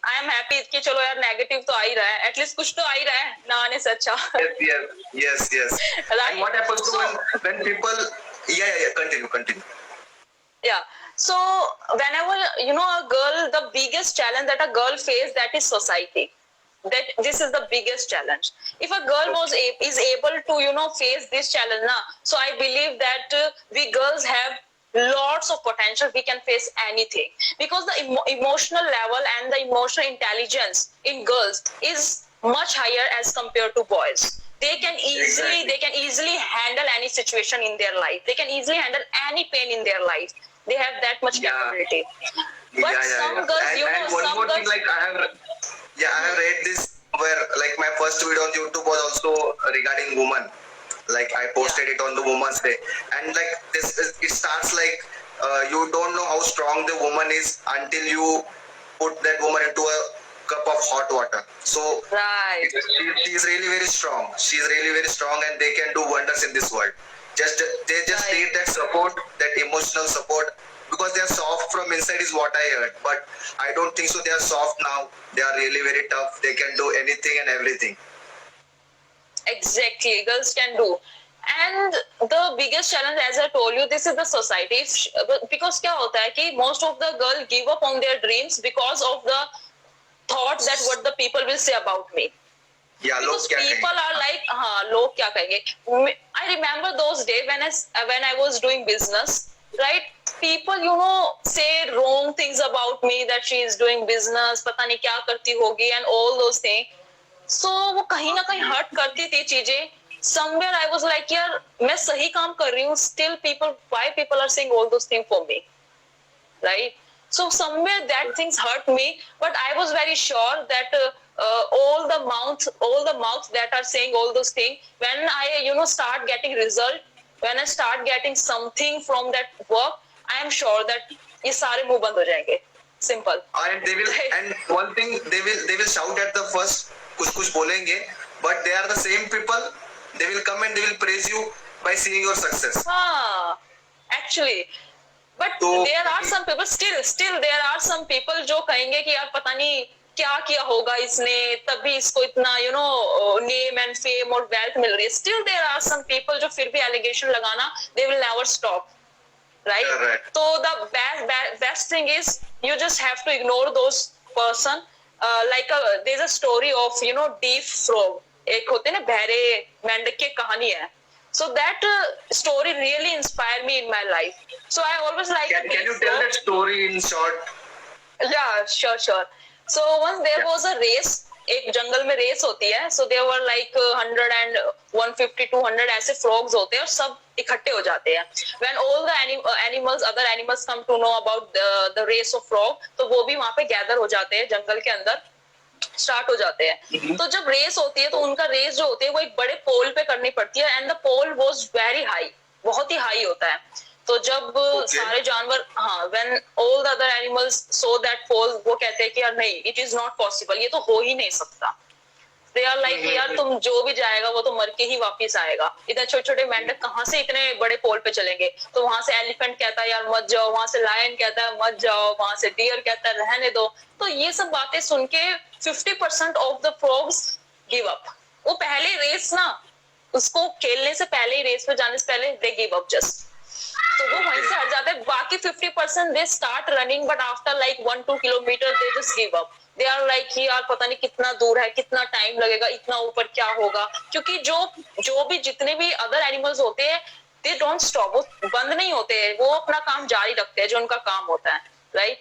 I am happy कि चलो यार नेगेटिव तो आ ही रहा है, एटलीस्ट कुछ तो आ ही रहा है ना आने से अच्छा. Yes. Right? And what happens So, when people, yeah, continue. yeah. So whenever a girl, the biggest challenge that a girl faces, that is society. That this is the biggest challenge. If a girl is able to face this challenge, so I believe that we girls have lots of potential. We can face anything because the emotional level and the emotional intelligence in girls is much higher as compared to boys. They can easily handle any situation in their life. They can easily handle any pain in their life. They have that much capability. But some girls, and one some more girls. thing, like I have read this where like my first video on YouTube was also regarding women. Like I posted it on the Women's Day, and like it starts like you don't know how strong the woman is until you put that woman into a cup of hot water. So Right. she's really very strong. She's really very strong, and they can do wonders in this world. They just Right. need that support, that emotional support, because they are soft from inside is what I heard. But I don't think so. They are soft now. They are really very tough. They can do anything and everything. Exactly, girls can do. And the biggest challenge, as I told you, this is the society. Because क्या होता है कि most of the girls give up on their dreams because of the thought that what the people will say about me. Yeah, Because people are like, लोग क्या कहेंगे? I remember those days when I was doing business, right? People, say wrong things about me, that she is doing business, पता नहीं क्या करती होगी, and all those things. So वो कहीं ना कहीं हर्ट करती थी चीजें. Somewhere I was like, यार मैं सही काम कर रही हूँ. Still why people are saying all those things for me, right? So somewhere that things hurt me, but I was very sure that all the mouths that are saying all those things, when I start getting result, when I start getting something from that work, I am sure that ये सारे मुंह बंद हो जाएंगे. Simple. And they will, and one thing they will shout at the first, कुछ बोलेंगे, but they are the same people. They will come and they will praise you by seeing your success. Actually. But there are some people, still there are some people जो कहेंगे कि यार पता नहीं क्या किया होगा इसने, तभी इसको इतना name and fame और wealth मिल रही है. Still there are some people जो फिर भी allegation लगाना, they will never stop, right? Correct. So the best thing is you just have to ignore those person. There's a story of deaf frog. एक होते ना बहरे मेंढक की कहानी है. So that story really inspired me in my life. So I always like. Can you tell that story in short? Yeah, sure. So once there was a race. एक जंगल में रेस होती है. So there were like 100 and 150, 200 ऐसे frogs होते हैं और सब इकट्ठे हो जाते हैं. When all the other animals come to know about the race of frog, तो वो भी वहाँ पे gather हो जाते हैं जंगल के अंदर. स्टार्ट हो जाते हैं. तो जब रेस होती है तो उनका रेस जो होती है वो एक बड़े पोल पे करनी पड़ती है. And the pole was very high, बहुत ही हाई होता है. तो जब सारे जानवर when all the other animals so that पोल, वो कहते हैं कि यार नहीं, इट इज नॉट पॉसिबल, ये तो हो ही नहीं सकता. दे आर लाइक यार तुम जो भी जाएगा वो तो मर के ही वापस आएगा. इतने छोटे छोटे मेंढक कहाँ से इतने बड़े पोल पे चलेंगे. तो वहां से एलिफेंट कहता है यार मत जाओ, वहां से लायन कहता है मत जाओ, वहां से डियर कहता है रहने दो. तो ये सब बातें सुन के 50% of the frogs give up. वो पहले रेस उसको खेलने से पहले ही, रेस पे जाने से पहले दे गिव अप जस्ट. तो वो वहीं से हट जाते हैं. बाकी 50% they start running, but after like 1-2 kilometre they just give up. They are like यार पता नहीं कितना दूर है, कितना टाइम लगेगा, इतना ऊपर क्या होगा. क्योंकि जो भी जितने भी अदर एनिमल्स होते हैं दे डोंट स्टॉप. वो बंद नहीं होते हैं, वो अपना काम जारी रखते हैं जो उनका काम होता है, राइट?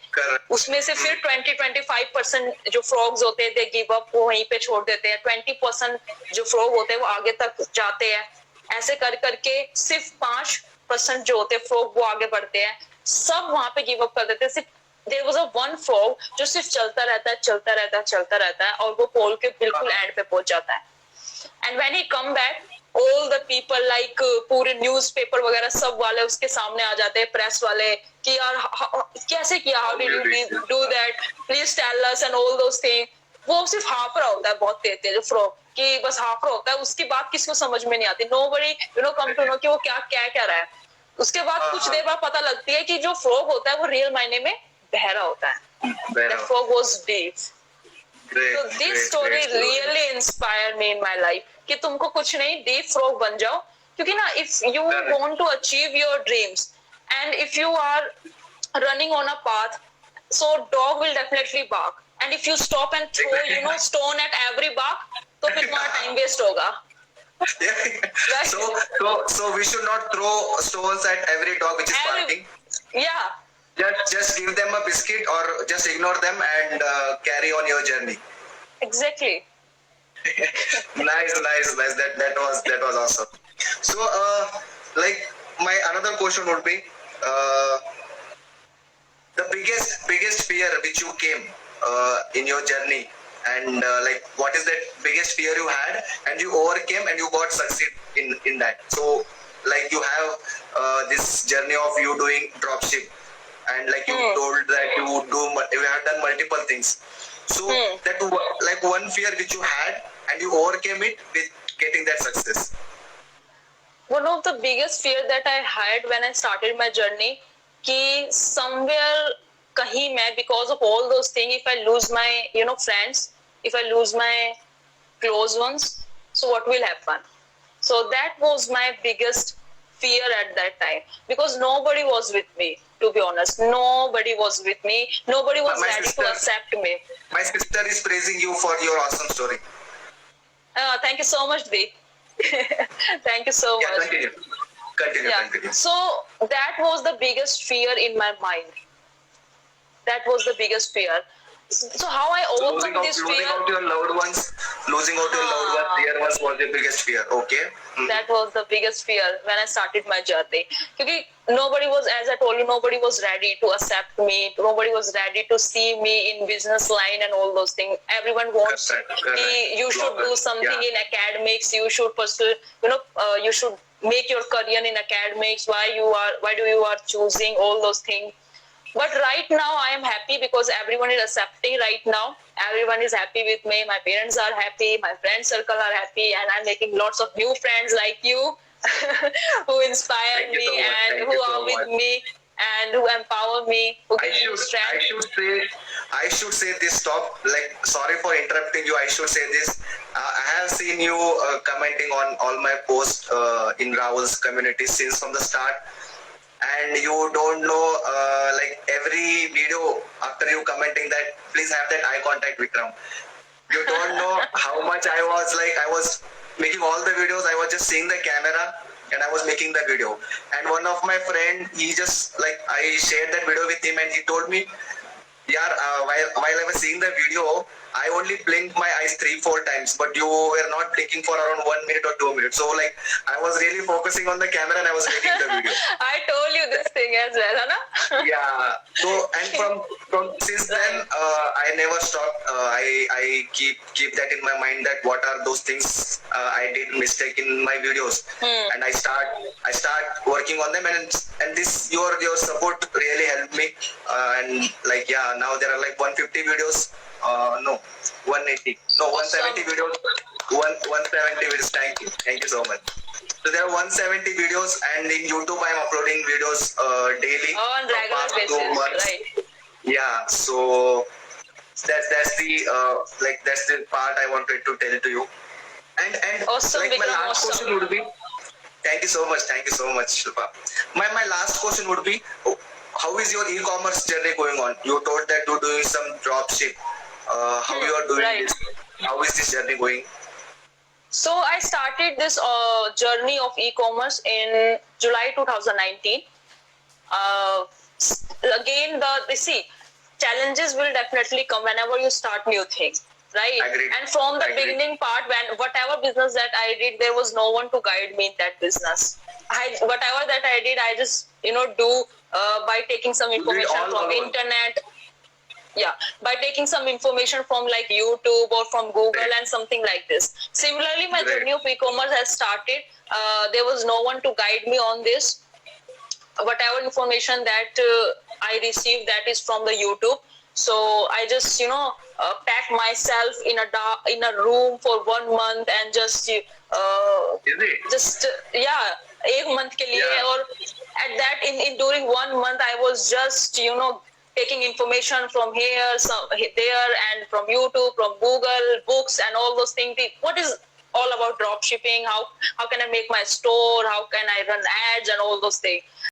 उसमें से फिर 20-25% जो फ्रॉग्स होते हैं दे गिव अप, वो वहीं पे छोड़ देते हैं. 20% जो फ्रॉग होते हैं वो आगे तक जाते हैं. ऐसे कर करके सिर्फ 5% जो होते हैं फ्रॉग वो आगे बढ़ते हैं. सब वहां पे गिव अप कर देते हैं. सिर्फ there was a one frog जो सिर्फ चलता रहता है और वो पोल के बिल्कुल एंड पे पहुंच जाता है. And when he come back, all the people like पूरे न्यूज़पेपर वगैरह सब वाले उसके सामने आ जाते हैं, प्रेस वाले, कि यार कैसे किया, how did you do that, please tell us and all those things. वो सिर्फ हाफ रहा होता है बहुत तेज जो फ्रॉग, कि बस हाफ रहा होता है. उसकी बात किसी को समझ में नहीं आती. nobody come to know कि वो क्या रहा है. उसके बाद कुछ देर बाद पता लगती है कि जो फ्रॉग होता है वो रियल मायने में बहरा होता है. The frog was deaf. Great, So this great, story great story. really inspired me in my life कि तुमको कुछ नहीं deep frog बन जाओ, क्योंकि ना if you Correct. want to achieve your dreams and if you are running on a path, so dog will definitely bark, and if you stop and throw stone at every bark, तो फिर तुम्हारा time waste होगा. Right. So we should not throw stones at every dog which is barking. Yeah. Just give them a biscuit or just ignore them and carry on your journey. Exactly. Nice. That was awesome. So like my another question would be the biggest fear which you came in your journey, and like what is that biggest fear you had and you overcame and you got succeed in that. So like you have this journey of you doing dropship, and like you told that you have done multiple things. So that like one fear which you had and you overcame it with getting that success. One of the biggest fear that I had when I started my journey, कि somewhere कहीं मैं, because of all those things, if I lose my friends, if I lose my close ones, so what will happen? So that was my biggest fear at that time, because nobody was with me, to be honest. Nobody was with me. Nobody was ready to accept me. My sister is praising you for your awesome story. Thank you so much, Dee. Thank you so much. Continue. So that was the biggest fear in my mind. That was the biggest fear. So how I overcome this fear? Losing out your loved ones. Fear was the biggest fear. Okay. That was the biggest fear when I started my journey. Because nobody was, as I told you, nobody was ready to accept me. Nobody was ready to see me in business line and all those things. Everyone wants you should do something in academics. You should pursue, you should make your career in academics. Why do you are choosing all those things? But right now I am happy because everyone is accepting right now. Everyone is happy with me. My parents are happy. My friend circle are happy. And I'm making lots of new friends like you who inspire me and who are with me and who empower me, who give me strength. I should say this, sorry for interrupting you. I should say this. I have seen you commenting on all my posts in Rahul's community since from the start. And you don't know, like every video after you commenting that, please have that eye contact, Vikram. You don't know how much I was making all the videos. I was just seeing the camera and I was making the video. And one of my friend, he just I shared that video with him and he told me, while I was seeing the video, I only blinked my eyes 3-4 times, but you were not blinking for around 1 minute or 2 minutes. So I was really focusing on the camera and I was making the video. I told you this thing as well, Hana? Yeah. So and from since then, I never stopped. I keep that in my mind that what are those things I did mistake in my videos, and I start working on them, and this your support really helped me, and now there are 150 videos. No, 180. No, 170 videos. 170 videos. Thank you so much. So there are 170 videos, and in YouTube I am uploading videos daily. On regular basis, right? Yeah. So that's the part I wanted to tell to you. And awesome, my last question would be. Thank you so much, Shilpa. My last question would be, how is your e-commerce journey going on? You told that you're doing some dropship. How you are doing this? How is this journey going? So I started this journey of e-commerce in July 2019. Again, challenges will definitely come whenever you start new things, right? Agreed. And from the beginning part, when whatever business that I did, there was no one to guide me in that business. Whatever that I did, I just do by taking some information from internet. Yeah, by taking some information from YouTube or from Google and something like this. Similarly, my journey of e-commerce has started. There was no one to guide me on this. Whatever information that I received, that is from the YouTube. So I just pack myself in a room for 1 month and just a month ke liye, or at that in during 1 month I was just taking information from here, some there, and from YouTube, from Google, books, and all those things. What is all about drop shipping? How can I make my store? How can I run ads and all those things?